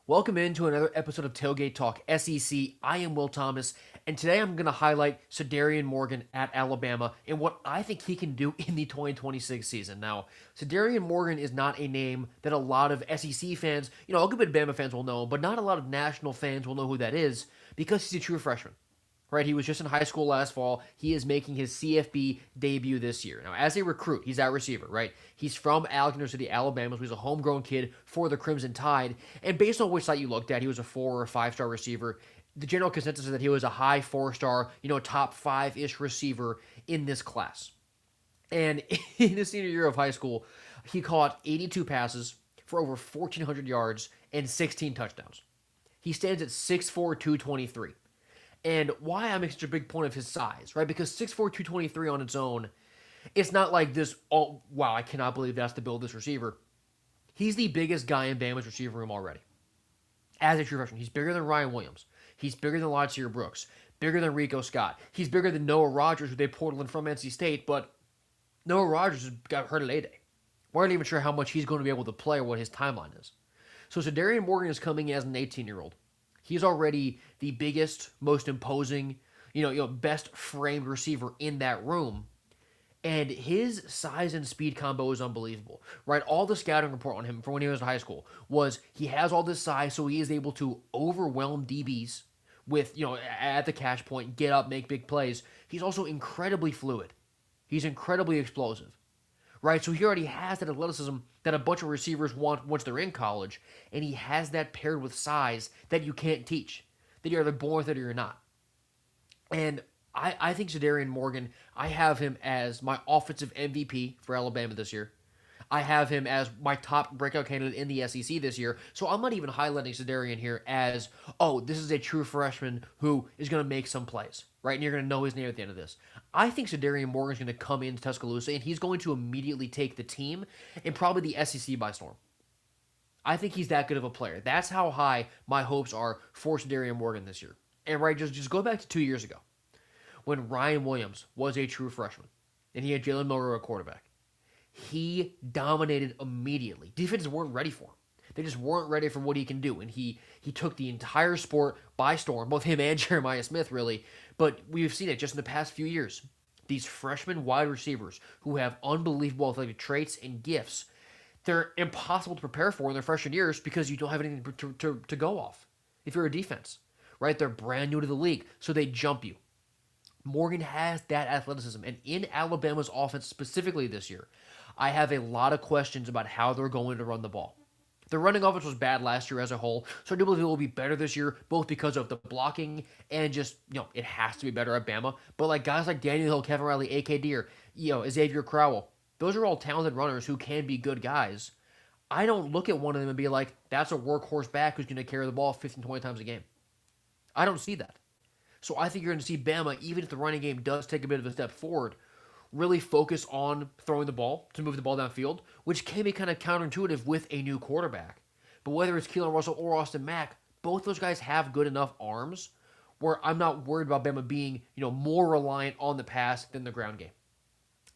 Welcome into another episode of Tailgate Talk SEC. I am Will Thomas, and today I'm going to highlight Cederian Morgan at Alabama and what I think he can do in the 2026 season. Now, Cederian Morgan is not a name that a lot of SEC fans, a good bit of Bama fans will know, but not a lot of national fans will know who that is because he's a true freshman. Right, he was just in high school last fall. He is making his CFB debut this year. Now, as a recruit, he's our receiver, right? He's from Alexander City, Alabama, so he's a homegrown kid for the Crimson Tide. And based on which site you looked at, he was a 4 or 5 star receiver. The general consensus is that he was a high 4 star, top 5-ish receiver in this class. And in his senior year of high school, he caught 82 passes for over 1,400 yards and 16 touchdowns. He stands at 6'4", 223. And why I make such a big point of his size, right? Because 6'4", 223 on its own, it's not like this, oh, wow, I cannot believe that's to build this receiver. He's the biggest guy in Bama's receiver room already. As a true freshman, he's bigger than Ryan Williams. He's bigger than Ladzir Brooks. Bigger than Rico Scott. He's bigger than Noah Rogers, who they portaled in from NC State, but Noah Rogers got hurt at A-Day. We're not even sure how much he's going to be able to play or what his timeline is. So Cederian Morgan is coming as an 18-year-old. He's already the biggest, most imposing, best framed receiver in that room. And his size and speed combo is unbelievable, right? All the scouting report on him from when he was in high school was he has all this size, so he is able to overwhelm DBs with, at the catch point, get up, make big plays. He's also incredibly fluid. He's incredibly explosive, right? So he already has that athleticism that a bunch of receivers want once they're in college, and he has that paired with size that you can't teach, that you're either born with it or you're not. And I think Cederian Morgan, I have him as my offensive MVP for Alabama this year. I have him as my top breakout candidate in the SEC this year. So I'm not even highlighting Cederian here as, oh, this is a true freshman who is going to make some plays, right? And you're going to know his name at the end of this. I think Cederian Morgan is going to come into Tuscaloosa and he's going to immediately take the team and probably the SEC by storm. I think he's that good of a player. That's how high my hopes are for Cederian Morgan this year. And right, just go back to 2 years ago when Ryan Williams was a true freshman and he had Jalen Milroe at quarterback. He dominated immediately. Defenses weren't ready for him. They just weren't ready for what he can do. And he took the entire sport by storm, both him and Jeremiah Smith, really. But we've seen it just in the past few years. These freshman wide receivers who have unbelievable athletic traits and gifts, they're impossible to prepare for in their freshman years because you don't have anything to go off if you're a defense, right? They're brand new to the league, so they jump you. Morgan has that athleticism. And in Alabama's offense specifically this year, I have a lot of questions about how they're going to run the ball. The running offense was bad last year as a whole, so I do believe it will be better this year, both because of the blocking and just, it has to be better at Bama. But like guys like Daniel Hill, Kevin Riley, A.K. Deere, Xavier Crowell, those are all talented runners who can be good guys. I don't look at one of them and be like, that's a workhorse back who's going to carry the ball 15, 20 times a game. I don't see that. So I think you're going to see Bama, even if the running game does take a bit of a step forward, really focus on throwing the ball to move the ball downfield, which can be kind of counterintuitive with a new quarterback. But whether it's Keelan Russell or Austin Mack, both those guys have good enough arms where I'm not worried about Bama being, more reliant on the pass than the ground game.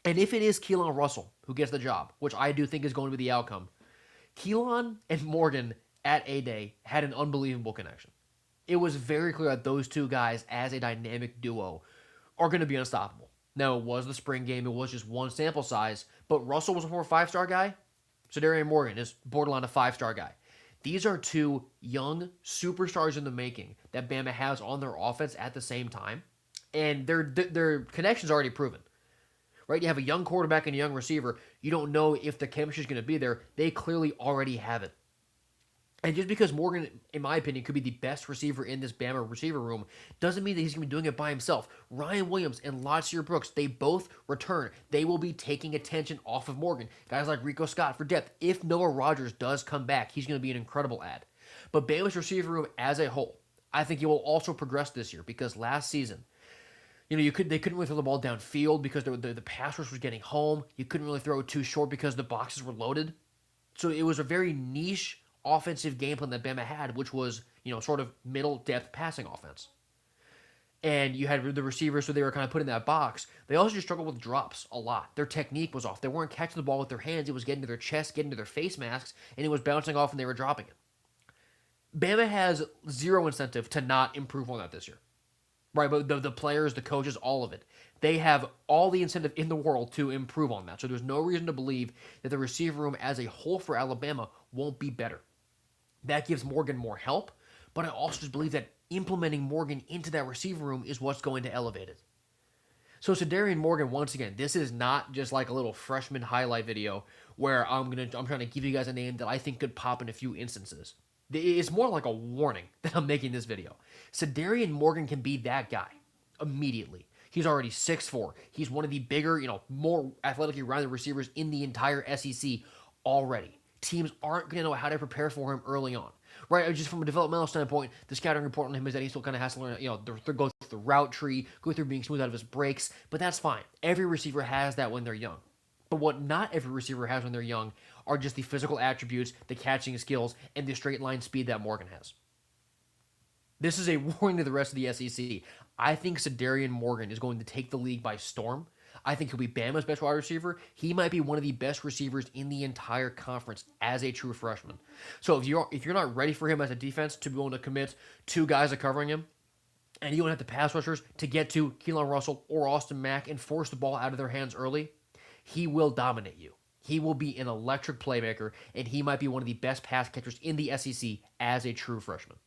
And if it is Keelan Russell who gets the job, which I do think is going to be the outcome, Keelan and Morgan at A-Day had an unbelievable connection. It was very clear that those two guys as a dynamic duo are going to be unstoppable. Now, it was the spring game. It was just one sample size. But Russell was a former 5-star guy. Cederian Morgan is borderline a 5-star guy. These are two young superstars in the making that Bama has on their offense at the same time. And their connection's already proven. Right? You have a young quarterback and a young receiver. You don't know if the chemistry is going to be there. They clearly already have it. And just because Morgan, in my opinion, could be the best receiver in this Bama receiver room, doesn't mean that he's going to be doing it by himself. Ryan Williams and Ladzir Brooks, they both return. They will be taking attention off of Morgan. Guys like Rico Scott for depth. If Noah Rogers does come back, he's going to be an incredible add. But Bama's receiver room as a whole, I think it will also progress this year because last season, they couldn't really throw the ball downfield because the pass rush was getting home. You couldn't really throw it too short because the boxes were loaded. So it was a very niche offensive game plan that Bama had, which was, sort of middle depth passing offense. And you had the receivers, so they were kind of put in that box. They also just struggled with drops a lot. Their technique was off. They weren't catching the ball with their hands. It was getting to their chest, getting to their face masks, and it was bouncing off and they were dropping it. Bama has zero incentive to not improve on that this year. Right, but the players, the coaches, all of it, they have all the incentive in the world to improve on that. So there's no reason to believe that the receiver room as a whole for Alabama won't be better. That gives Morgan more help, but I also just believe that implementing Morgan into that receiver room is what's going to elevate it. So Cederian Morgan, once again, this is not just like a little freshman highlight video where I'm trying to give you guys a name that I think could pop in a few instances. It's more like a warning that I'm making this video. Cederian Morgan can be that guy immediately. He's already 6'4". He's one of the bigger, more athletically rounded receivers in the entire SEC already. Teams aren't going to know how to prepare for him early on. Right, just from a developmental standpoint, the scouting report on him is that he still kind of has to learn, go through the route tree, go through being smooth out of his breaks, but that's fine. Every receiver has that when they're young. But what not every receiver has when they're young are just the physical attributes, the catching skills, and the straight line speed that Morgan has. This is a warning to the rest of the SEC. I think Cederian Morgan is going to take the league by storm. I think he'll be Bama's best wide receiver. He might be one of the best receivers in the entire conference as a true freshman. So if you're not ready for him as a defense to be willing to commit two guys are covering him, and you don't have the pass rushers to get to Keelan Russell or Austin Mack and force the ball out of their hands early, he will dominate you. He will be an electric playmaker, and he might be one of the best pass catchers in the SEC as a true freshman.